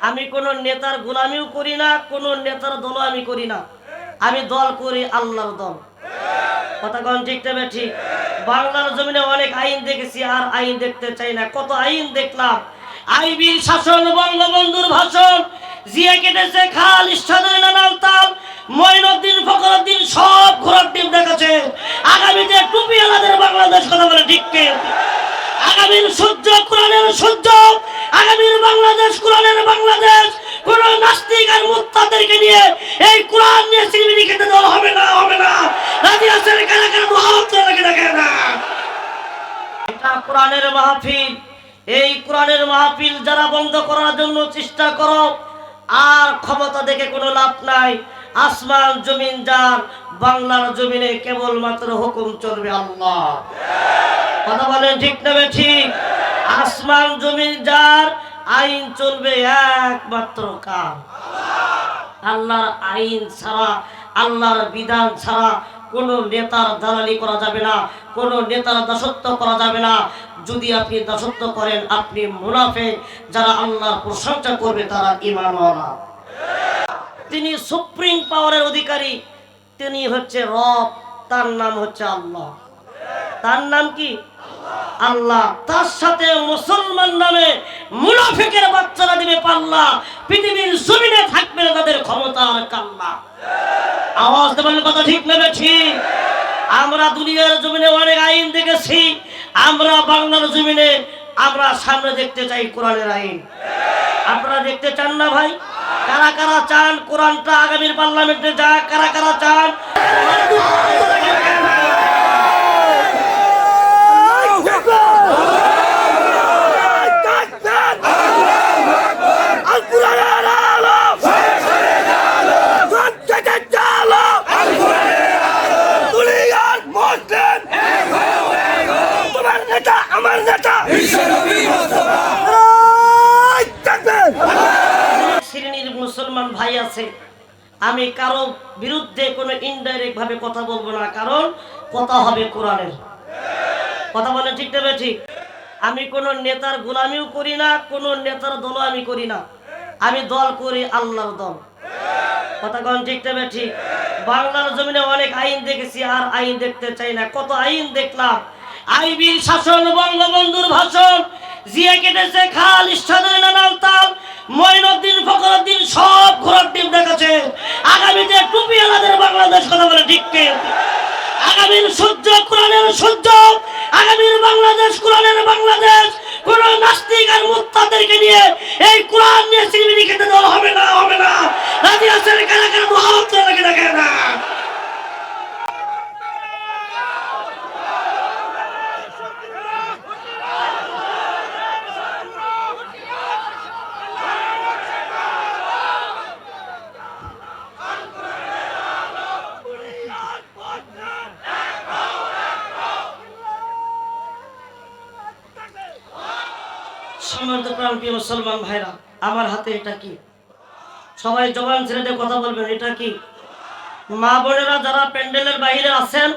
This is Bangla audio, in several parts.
আমি কোনো নেতার গোলামিও করি না, কোনো নেতার দলও আমি করি না। আমি দল করি আল্লাহর দল। কথা কোন ঠিক না ঠিক? বাংলার জমিনে অনেক আইন দেখেছি, আর আইন দেখতে চাই না। কত আইন দেখলাম, আইবির শাসন, বঙ্গবন্ধুর ভাষণ, জিয়া কেটেছে খাল, ইস্টাদের নানাল তাল, মঈনুদ্দিন ফখরুদ্দিন সব ঘোড়ার ডিম দেখাচ্ছে। আগামীতে টুপিওয়ালাদের বাংলাদেশ, কথা বলে ঠিক কে? আগামীর সূর্য কোরআনের সূর্য, আগামীর বাংলাদেশ কোরআনের বাংলাদেশ। কোন নাস্তিক আর মুত্তাদেরকে নিয়ে এই কোরআন নিয়ে সিনেমিনি খেতে দেওয়া হবে না, হবে না। রাজি আছেন কারা কারা? দুহাত রেখে দেখেন না। এটা কোরআনের মাহফিল। এই কোরআনের মাহফিল যারা বন্ধ করার জন্য চেষ্টা করো, আর ক্ষমতা দেখে কোনো লাভ নাই। আসমান জমিন যার, বাংলার জমিনে কেবলমাত্র হুকুম চলবে আল্লাহ। কথা বলেন ঠিক না ঠিক? আসমান জমিন যার, আইন চলবে একমাত্র কার? আল্লাহর আইন ছাড়া, আল্লাহর বিধান ছাড়া কোন নেতার দালালি করা যাবে না, কোন নেতার দাসত্ব করা যাবে না। যদি আপনি দাসত্ব করেন, আপনি মুনাফিক। যারা আল্লাহর প্রশংসা করবে তারা ঈমানওয়ালা। তিনি সুপ্রিম পাওয়ারের অধিকারী, তিনি হচ্ছে রব, তার নাম হচ্ছে আল্লাহ। তার নাম কি? আল্লাহ। তার সাথে মুসলমান নামে মুনাফিকের বাচ্চারা দিবে পাল্লা। পৃথিবীর জমিনে থাকবে না তাদের ক্ষমতা আর কাল্লা। আওয়াজ দেবেন, কথা ঠিক নেবে ঠিক? আমরা দুনিয়ার জমিনে অনেক আইন দেখেছি, আমরা বাংলার জমিনে আমরা সামনে দেখতে চাই কোরআনের আইন। আপনারা দেখতে চান না ভাই? কারা কারা চান কোরআনটা আগামীর পার্লামেন্টে যাক? কারা কারা চান? শ্রেণীর মুসলমান ভাই আছে, আমি কারো বিরুদ্ধে কোনো ইনডাইরেক্ট ভাবে কথা বলবো না, কারণ কথা হবে কোরআনের। কথা বলেন ঠিক না ঠিক? আমি কোনো নেতার গোলামিও করি না, কোনো নেতার দলও আমি করি না। আমি দল করি আল্লাহর দল। কথা কোন ঠিক না ঠিক? বাংলার জমিনে অনেক আইন দেখেছি, আর আইন দেখতে চাই না। কত আইন দেখলাম, আইবির শাসন, বঙ্গবন্ধুর ভাষণ, জিয়া কেটেছে খাল, ইস্টাদের নানাল তাল, মঈনুদ্দিন ফখরুদ্দিন সব ঘোড়ার ডিম দেখাচ্ছে। আগামীতে টুপিওয়ালাদের বাংলাদেশ, কথা বলে ঠিক কে? আগামীর সূর্য কোরআনের সূর্য, আগামীর বাংলাদেশ কোরআনের বাংলাদেশ। কোন নাস্তিক আর মুত্তাদেরকে নিয়ে এই কোরআন নিয়ে সিনেমিনি খেতে দেওয়া হবে না, হবে না। রাজি আছেন কারা কারা? দুহাত রেখে দেখেন না। সম্মানিত প্রাণপ্রিয় মুসলমান ভাইরা, আমার হাতে এটা কি? সবাই জবান ছেড়ে দিয়ে কথা বলবেন, এটা কি? মা বোনেরা যারা প্যান্ডেলের বাইরে আছেন,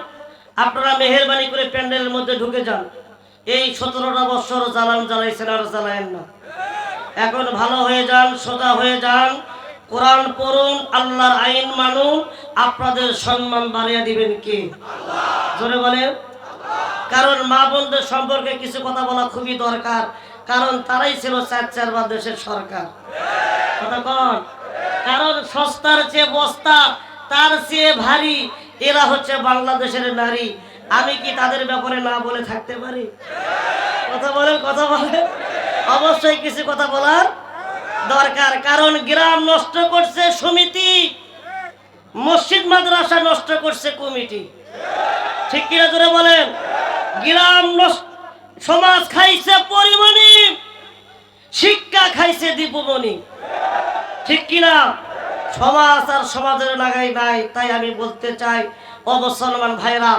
আপনারা মেহেরবানি করে প্যান্ডেলের মধ্যে ঢুকে যান। এই 17টা বছর জ্বালান জ্বালাইছেন, আর জ্বালায়েন না। এখন ভালো হয়ে যান, সোজা হয়ে যান, কোরআন পড়ুন, আল্লাহর আইন মানুন। আপনাদের সম্মান বাড়িয়ে দিবেন কে? জোরে বলেন। কারণ মা বোনদের সম্পর্কে কিছু কথা বলা খুবই দরকার, কারণ তারাই ছিল চার দেশের সরকার। কথা কন। কারণ সস্তার চেয়ে বস্তা, তার চেয়ে ভারী, এরা হচ্ছে বাংলাদেশের নারী। আমি কি তাদের ব্যাপারে না বলে থাকতে পারি? কথা বলেন, কথা বলেন। অবশ্যই কিছু কথা বলার দরকার, কারণ গ্রাম নষ্ট করছে সমিতি, মসজিদ মাদ্রাসা নষ্ট করছে কমিটি। ঠিক কিনা জোরে বলেন? গ্রাম সমাজ খাইছে পরিমণি, শিক্ষা খাইছে দীপমণি। ঠিক কিনা? সমাজ আর সমাজের লাগাই নাই। তাই আমি বলতে চাই, ও মুসলমান ভাইরা,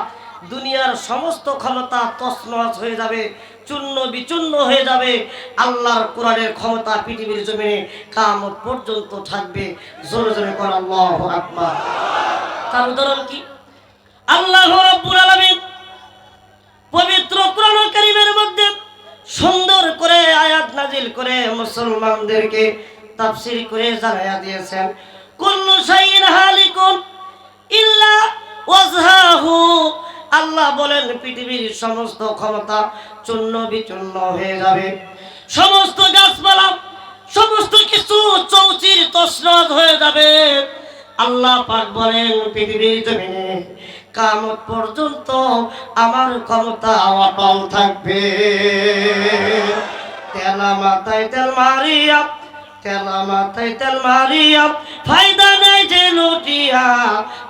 দুনিয়ার সমস্ত ক্ষমতা তছনছ হয়ে যাবে, চূর্ণ বিচূর্ণ হয়ে যাবে। আল্লাহর কোরআনের ক্ষমতা পৃথিবীর জমিনে কিয়ামত পর্যন্ত থাকবে। জোরে জোরে কর আল্লাহু আকবার। তার উদাহরণ কি? আল্লাহ রাব্বুল আলামিন পবিত্র কোরআন কারীমের মধ্যে সুন্দর করে আয়াত নাজিল করে মুসলমানদেরকে তাফসীর করে জানায়া দিয়েছেন কুল্লু শাইইন হালিকুন ইল্লা ওয়াজহাহু। আল্লাহ বলেন পৃথিবীর সমস্ত ক্ষমতা চূর্ণ বিচূর্ণ হয়ে যাবে, সমস্ত গাছপালা সমস্ত কিছু চৌচির তছনছ হয়ে যাবে। আল্লাহ পাক বলেন পৃথিবীর জমিনে কিয়ামত পর্যন্ত আমার ক্ষমতা অটল থাকবে। তেলা মাথায় তেল মারিয়া, তেলা মাথায় তেল মারিয়া ফায়দা নেই যে লুটিয়া,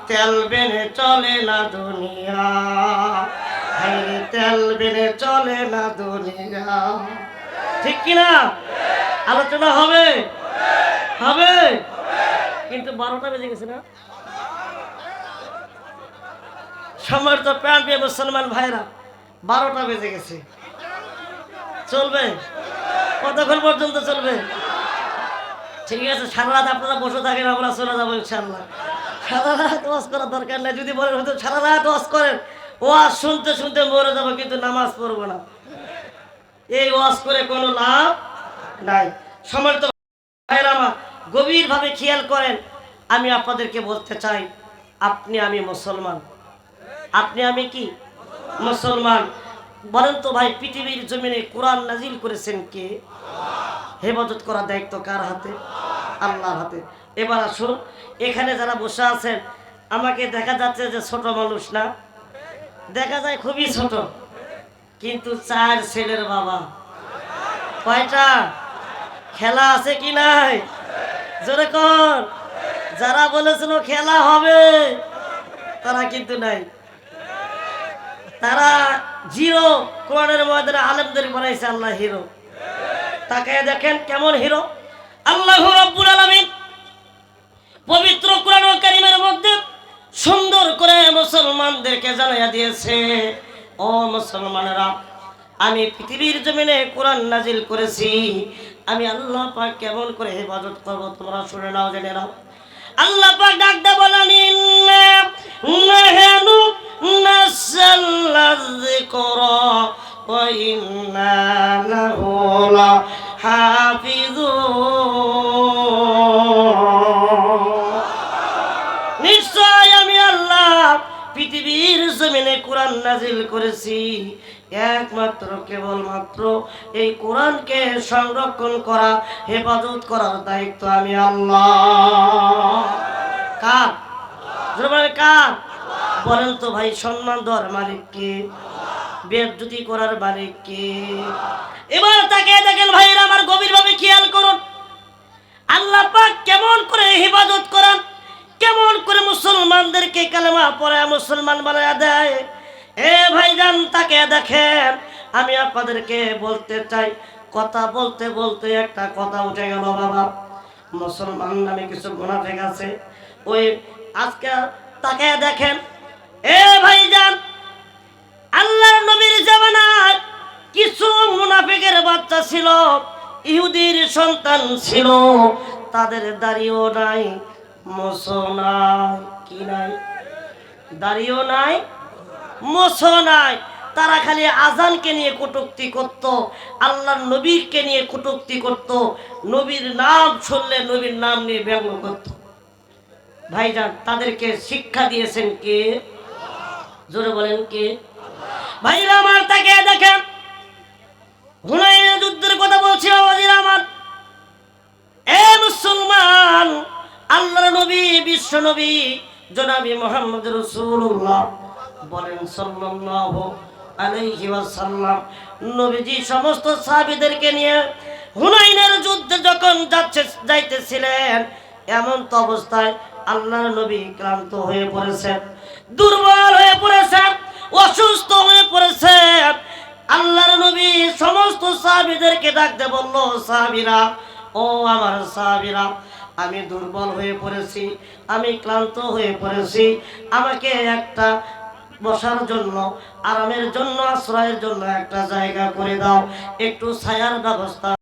তেল বেনে চলে না দুনিয়া, তেল বেনে চলে না দুনিয়া। ঠিক কিনা? আলোচনা হবে হবে কিন্তু 12টা বেজে গেছে না? সম্মানিত প্রাণপ্রিয় মুসলমান ভাইরা, 12টা বেজে গেছে। চলবে? কতক্ষণ পর্যন্ত চলবে? ঠিক আছে, সারা রাত আপনারা বসে থাকেন, আমরা চলে যাবো ইনশাআল্লাহ। সারা রাত ওয়াজ করার দরকার নেই। যদি বলেন হয়তো সারা রাত ওয়াজ করেন, ওয়াজ শুনতে শুনতে মরে যাবো, কিন্তু নামাজ পড়বো না। এই ওয়াজ করে কোনো লাভ নাই। সম্মানিত ভাইরা আমার, গভীরভাবে খেয়াল করেন। আমি আপনাদেরকে বলতে চাই, আপনি আমি মুসলমান। আপনি আমি কি মুসলমান? বলেন তো ভাই, পৃথিবীর জমিনে কোরআন নাজিল করেছেন কে? হেফাজত করার দায়িত্ব কার হাতে? আল্লাহর হাতে। এবার আসুন, এখানে যারা বসে আছেন, আমাকে দেখা যাচ্ছে যে ছোট মানুষ না, দেখা যায় খুবই ছোট, কিন্তু 4 ছেলের বাবা। কয়টা? খেলা আছে কি নাই? জোরে কর। যারা বলেছিল খেলা হবে, তারা কিন্তু নাই, তারা জিরো। কোরআনের ময়দানে আলেমদের বানাইছে আল্লাহ হিরো। তাকায় দেখেন কেমন হিরো। আল্লাহ রাব্বুল আলামিন পবিত্র কোরআনুল কারীমের মধ্যে সুন্দর করে মুসলমানদেরকে জানাইয়া দিয়েছে, ও মুসলমানেরা, আমি পৃথিবীর জমিনে কোরআন নাজিল করেছি, আমি আল্লাহ পাক কেমন করে হেফাজত করব তোমরা শুনে নাও, জেনে নাও। আল্লাহ পাক ডাকতে বলেন, ইন্না নাহনু নাযালনা যিকরা ওয়া ইন্না লাহু লাহাফিজুন। নিশ্চয় আমি আল্লাহ পৃথিবীর জমিনে কোরআন নাজিল করেছি, একমাত্র কেবলমাত্র এই কোরআনকে সংরক্ষণ করা, হেফাজত করার দায়িত্ব আমি আল্লাহ। কার? কার? বলেন তো ভাই, সম্মান দেওয়ার মালিক কে? বেয়াদবি করার মালিক কে? এবার তাকে দেখেন ভাইরা আমার, গভীরভাবে খেয়াল করুন। আল্লাহ পাক কেমন করে হেফাজত করেন, কেমন করে মুসলমানদেরকে কালেমা পড়ে মুসলমান বানায়া দেয়। এ ভাইজান, তাকে দেখেন। আমি আপনাদেরকে বলতে চাই, কথা বলতে বলতে একটা কথা উঠে গেল বাবা। মুসলমান নামে কিছু মুনাফিক আছে। ওই আজকে তাকে দেখেন। এ ভাইজান, আল্লাহর নবীর জামানায় কিছু মুনাফিকের বাচ্চা ছিল, ইহুদির সন্তান ছিল, তাদের দাড়িও নাই, মোছো নাই। কি নাই? দাড়িও নাই, মোছো নাই। তারা খালি আজানকে নিয়ে কটূক্তি করত, আল্লাহর নবীকে নিয়ে কটূক্তি করত, নবীর নাম শুনলে নবীর নাম নিয়ে ব্যঙ্গ করত। ভাইজান, তাদেরকে শিক্ষা দিয়েছেন কে? জোরে বলেন কে? ভাইরা আমার, তাকে দেখেন। হুনাইনের যুদ্ধের কথা বলছি বাবাজিরা আমার। এ মুসলমান, আল্লাহর নবী, বিশ্ব নবী জনাবি মুহাম্মদ রাসূলুল্লাহ বলেন সাল্লাল্লাহু আলাইহি ওয়াসাল্লাম, নবীজি সমস্ত সাহাবীদেরকে নিয়ে হুনাইনের যুদ্ধে যখন যাইতেছিলেন, এমন তো অবস্থায় আল্লাহর নবী ক্লান্ত হয়ে পড়েছেন, দুর্বল হয়ে পড়েছেন, অসুস্থ হয়ে পড়েছেন। আল্লাহর নবী সমস্ত সাহাবীদেরকে ডাকতে বলল, সাহাবীরা, ও আমার সাহাবীরা, আমি দুর্বল হয়ে পড়েছি, আমি ক্লান্ত হয়ে পড়েছি, আমাকে একটা বসার জন্য, আরামের জন্য, আশ্রয়ের জন্য একটা জায়গা করে দাও, একটু ছায়ার ব্যবস্থা